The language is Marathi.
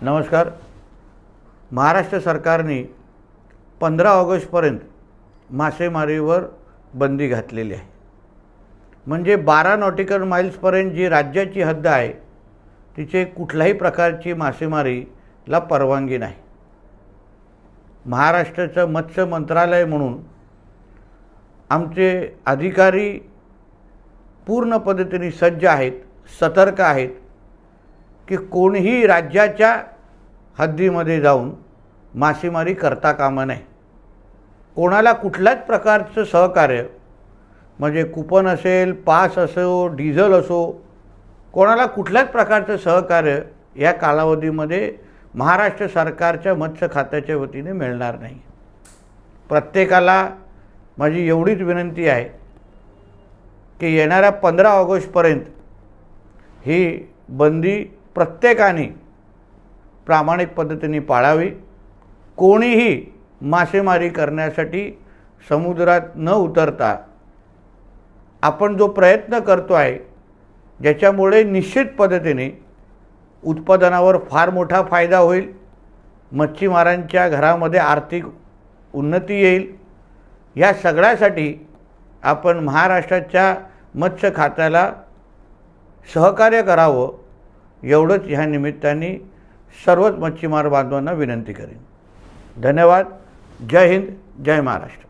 नमस्कार। महाराष्ट्र सरकारने 15 ऑगस्टपर्यंत मासेमारीवर बंदी घातलेली आहे। म्हणजे 12 नॉटिकल माइल्सपर्यंत जी राज्याची हद्द आहे तिचे कुठल्याही प्रकारची मासेमारीला परवानगी नाही। महाराष्ट्राचं मत्स्य मंत्रालय म्हणून आमचे अधिकारी पूर्ण पद्धतीने सज्ज आहेत, सतर्क आहेत की कोणीही राज्याच्या हद्दीमध्ये जाऊन मासेमारी करता कामा नये। कोणाला कुठल्याच प्रकारचं सहकार्य म्हणजे कुपन असेल, पास असो, डिझेल असो, कोणाला कुठल्याच प्रकारचं सहकार्य या कालावधीमध्ये महाराष्ट्र सरकारच्या मत्स्य खात्याच्या वतीने मिळणार नाही। प्रत्येकाला माझी एवढीच विनंती आहे की येणाऱ्या 15 ऑगस्टपर्यंत ही बंदी प्रत्येकाने प्रामाणिक पद्धतीने पाळावी। कोणीही मासेमारी करण्यासाठी समुद्रात न उतरता आपण जो प्रयत्न करतो आहे ज्याच्यामुळे निश्चित पद्धतीने उत्पादनावर फार मोठा फायदा होईल, मच्छीमारांच्या घरामध्ये आर्थिक उन्नती येईल, या सगळ्यासाठी आपण महाराष्ट्राच्या मत्स्य खात्याला सहकार्य करावं एवढंच ह्या निमित्ताने सर्वच मच्छीमार बांधवांना विनंती करेन। धन्यवाद। जय हिंद, जय महाराष्ट्र।